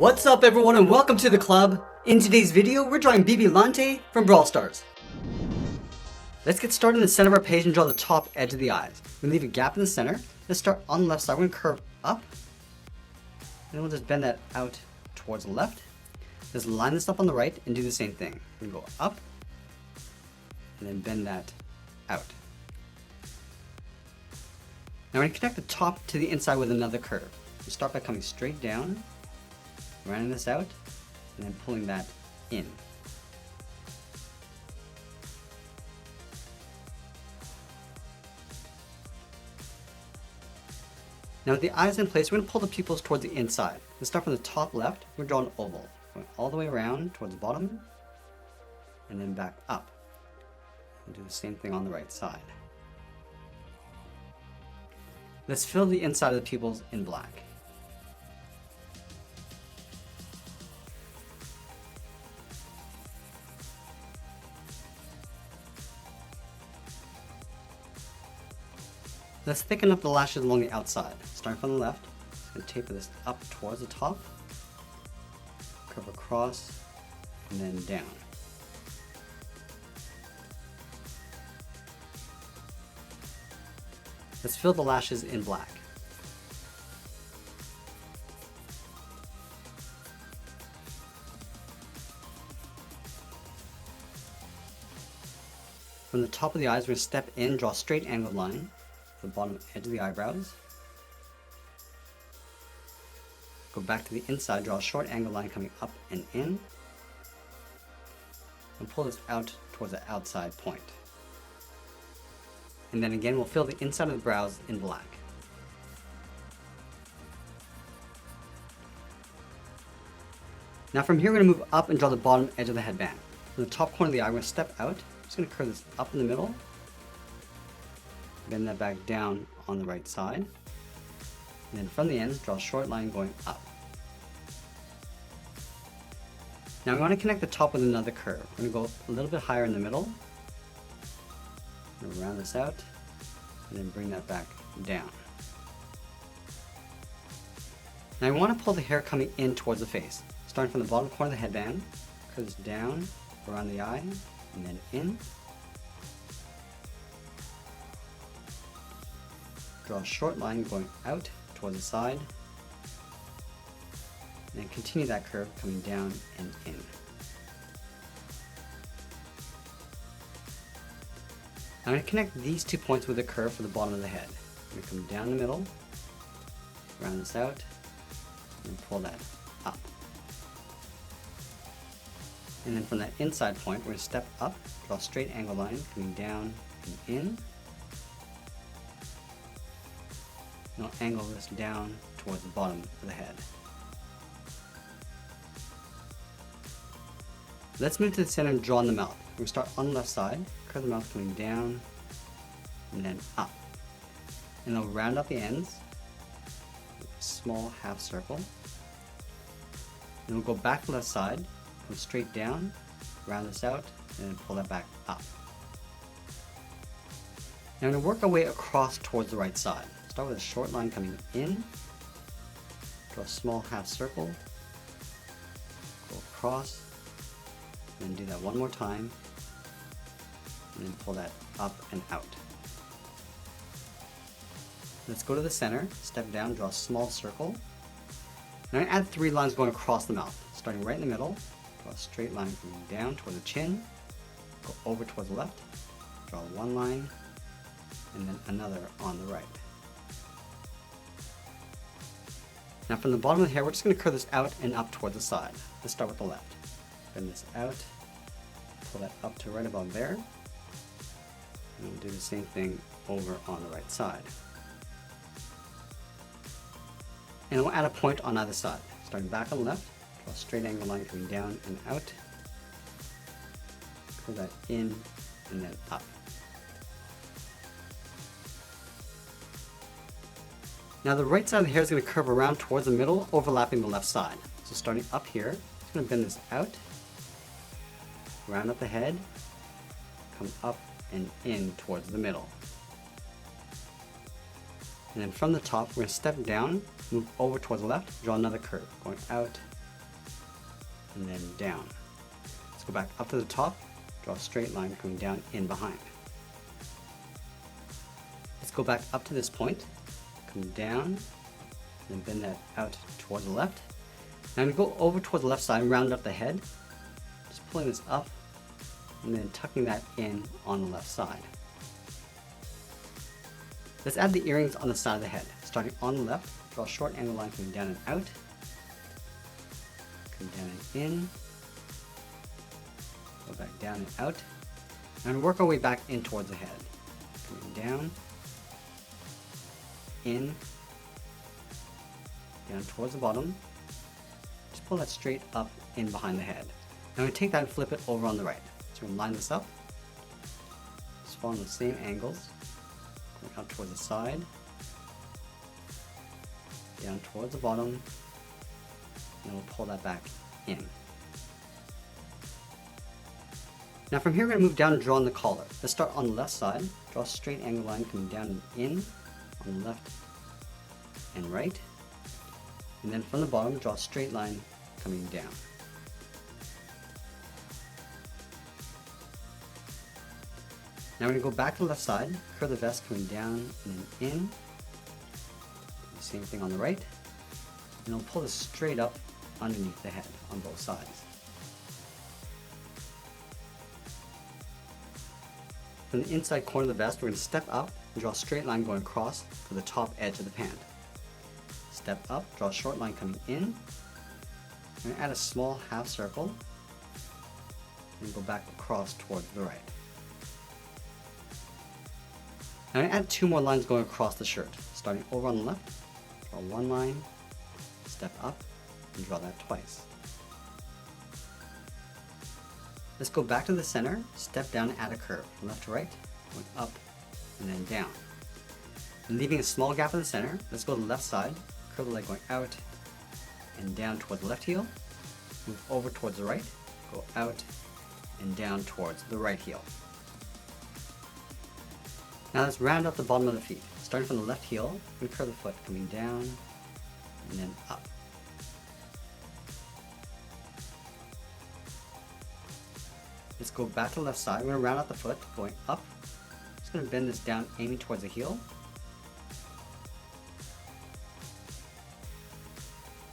What's up everyone and welcome to the club. In today's video, we're drawing BIBILANTE from Brawl Stars. Let's get started in the center of our page and draw the top edge of the eyes. We leave a gap in the center. Let's start on the left side. We're going to curve up. And then we'll just bend that out towards the left. Let's line this up on the right and do the same thing. We're going to go up and then bend that out. Now we're going to connect the top to the inside with another curve. We start by coming straight down, rounding this out, and then pulling that in. Now with the eyes in place, we're going to pull the pupils towards the inside. Let's start from the top left. We're going to draw an oval, going all the way around towards the bottom, and then back up. We'll do the same thing on the right side. Let's fill the inside of the pupils in black. Let's thicken up the lashes along the outside. Starting from the left, I'm going to taper this up towards the top, curve across, and then down. Let's fill the lashes in black. From the top of the eyes, we're going to step in, draw a straight angled line to the bottom edge of the eyebrows. Go back to the inside, draw a short angled line coming up and in. And pull this out towards the outside point. And then again, we'll fill the inside of the brows in black. Now from here, we're going to move up and draw the bottom edge of the headband. From the top corner of the eye, we're going to step out. I'm just going to curve this up in the middle. Bend that back down on the right side. And then from the ends, draw a short line going up. Now we want to connect the top with another curve. We're going to go a little bit higher in the middle. We'll round this out and then bring that back down. Now I want to pull the hair coming in towards the face. Starting from the bottom corner of the headband, curve this down around the eye and then in. Draw a short line going out towards the side. And then continue that curve coming down and in. I'm going to connect these 2 points with a curve for the bottom of the head. I'm going to come down the middle, round this out, and pull that up. And then from that inside point, we're going to step up, draw a straight angle line coming down and in. And I'll angle this down towards the bottom of the head. Let's move to the center and draw in the mouth. We're going to start on the left side, curve the mouth coming down and then up. And then we'll round up the ends with a small half circle. Then we'll go back to the left side, come straight down, round this out, and then pull that back up. Now I'm going to work our way across towards the right side. Start with a short line coming in, draw a small half circle, go across, and do that one more time, and then pull that up and out. Let's go to the center, step down, draw a small circle. Now I'm going to add 3 lines going across the mouth. Starting right in the middle, draw a straight line coming down toward the chin, go over towards the left, draw 1 line, and then another on the right. Now from the bottom of the hair, we're just going to curve this out and up towards the side. Let's start with the left. Bend this out, pull that up to right above there, and we'll do the same thing over on the right side. And we'll add a point on either side. Starting back on the left, draw a straight angle line coming down and out, curve that in and then up. Now the right side of the hair is going to curve around towards the middle, overlapping the left side. So starting up here, I'm going to bend this out, round up the head, come up and in towards the middle. And then from the top, we're going to step down, move over towards the left, draw another curve, going out and then down. Let's go back up to the top, draw a straight line coming down in behind. Let's go back up to this point, come down, and bend that out towards the left. Now I'm going to go over towards the left side and round up the head, just pulling this up and then tucking that in on the left side. Let's add the earrings on the side of the head. Starting on the left, draw a short angle line coming down and out, come down and in, go back down and out, and work our way back in towards the head. Coming down, in, down towards the bottom, just pull that straight up in behind the head. Now I'm going to take that and flip it over on the right. So we're going to line this up, just follow the same angles, going up towards the side, down towards the bottom, and we'll pull that back in. Now from here we're going to move down and draw on the collar. Let's start on the left side, draw a straight angle line coming down and in on the left and right, and then from the bottom draw a straight line coming down. Now we're going to go back to the left side, curve the vest coming down and then in, the same thing on the right, and we'll pull this straight up underneath the head on both sides. From the inside corner of the vest, we're going to step up and draw a straight line going across to the top edge of the pant. Step up, draw a short line coming in, and add a small half circle, and go back across towards the right. Now I'm going to add two more lines going across the shirt. Starting over on the left, draw one line, step up, and draw that twice. Let's go back to the center, step down and add a curve from left to right, going up and then down. And leaving a small gap in the center, let's go to the left side, curve the leg going out and down towards the left heel, move over towards the right, go out and down towards the right heel. Now let's round up the bottom of the feet. Starting from the left heel, we curve the foot coming down and then up. Let's go back to the left side. We're going to round out the foot, going up. Just going to bend this down, aiming towards the heel.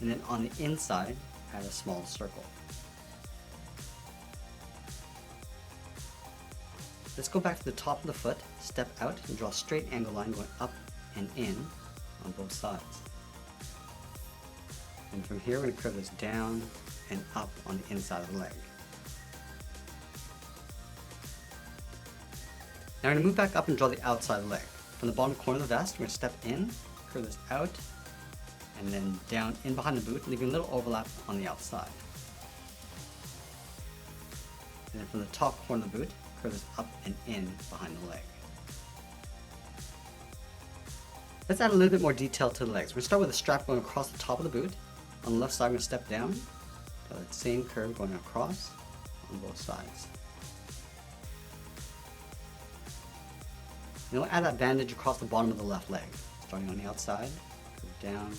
And then on the inside, add a small circle. Let's go back to the top of the foot, step out, and draw a straight angle line going up and in on both sides. And from here, we're going to curve this down and up on the inside of the leg. Now we're going to move back up and draw the outside of the leg. From the bottom corner of the vest, we're going to step in, curve this out, and then down in behind the boot, leaving a little overlap on the outside. And then from the top corner of the boot, curve this up and in behind the leg. Let's add a little bit more detail to the legs. We're going to start with a strap going across the top of the boot. On the left side, we're going to step down, draw that same curve going across on both sides. And we'll add that bandage across the bottom of the left leg, starting on the outside, curve down,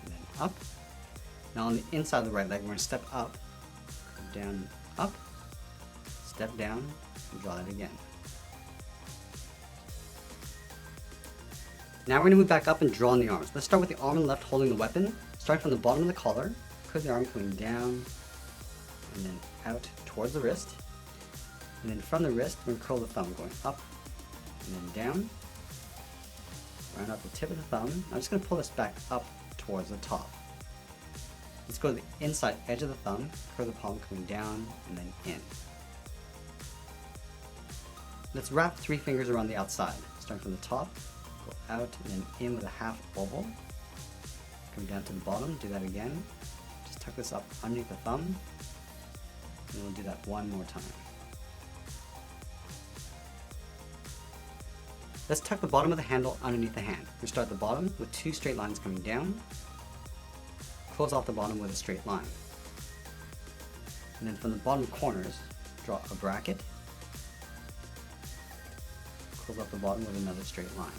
and then up. Now on the inside of the right leg, we're going to step up, curve down, and up, step down, and draw that again. Now we're going to move back up and draw on the arms. Let's start with the arm on the left holding the weapon, starting from the bottom of the collar, curve the arm coming down, and then out towards the wrist. And then from the wrist, we're going to curl the thumb, going up and then down, round out the tip of the thumb. I'm just going to pull this back up towards the top. Let's go to the inside edge of the thumb, curve the palm coming down and then in. Let's wrap 3 fingers around the outside, starting from the top, go out and then in with a half oval, come down to the bottom, do that again, just tuck this up underneath the thumb, and we'll do that one more time. Let's tuck the bottom of the handle underneath the hand. We start at the bottom with 2 straight lines coming down, close off the bottom with a straight line. And then from the bottom corners, draw a bracket, close off the bottom with another straight line.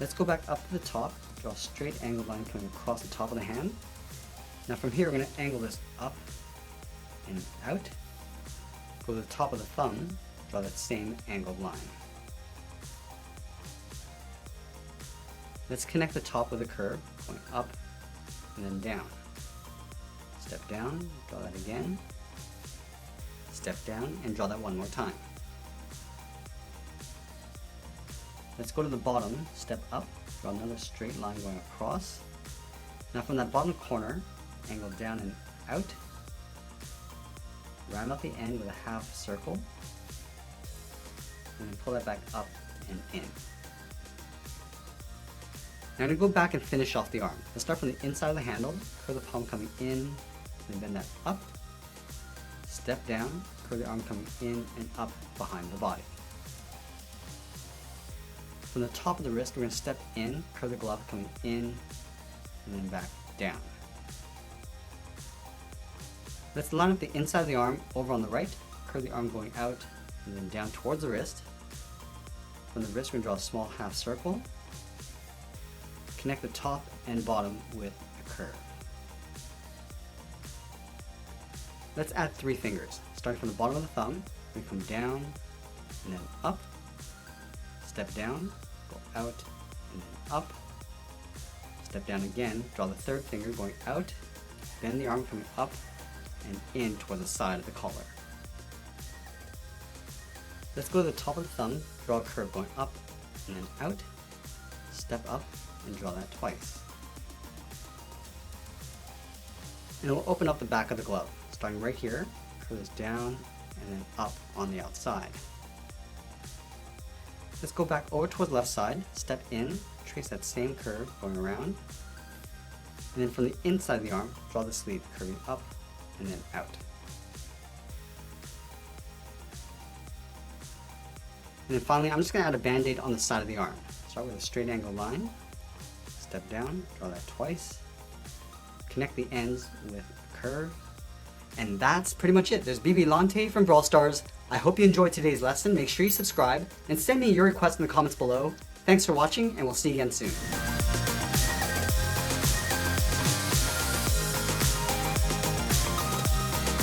Let's go back up to the top, draw a straight angled line coming across the top of the hand. Now from here, we're going to angle this up and out. Go to the top of the thumb, draw that same angled line. Let's connect the top with a curve, going up and then down. Step down, draw that again. Step down and draw that one more time. Let's go to the bottom, step up, draw another straight line going across. Now from that bottom corner, angle down and out. Round out the end with a half circle. And then pull that back up and in. Now I'm going to go back and finish off the arm. Let's start from the inside of the handle, curve the palm coming in, and bend that up. Step down, curve the arm coming in and up behind the body. From the top of the wrist, we're going to step in, curve the glove coming in, and then back down. Let's line up the inside of the arm over on the right, curve the arm going out, and then down towards the wrist. From the wrist, we're going to draw a small half circle. Connect the top and bottom with a curve. Let's add 3 fingers. Starting from the bottom of the thumb, we come down and then up, step down, go out and then up, step down again, draw the 3rd finger going out, bend the arm coming up and in towards the side of the collar. Let's go to the top of the thumb, draw a curve going up and then out, step up and draw that twice. And we'll open up the back of the glove, starting right here, curve this down and then up on the outside. Let's go back over towards the left side, step in, trace that same curve going around, and then from the inside of the arm, draw the sleeve curving up and then out. And then finally, I'm just going to add a band-aid on the side of the arm. Start with a straight angle line, step down, draw that twice, connect the ends with a curve, and that's pretty much it. There's BIBILANTE from Brawl Stars. I hope you enjoyed today's lesson. Make sure you subscribe and send me your requests in the comments below. Thanks for watching, and we'll see you again soon.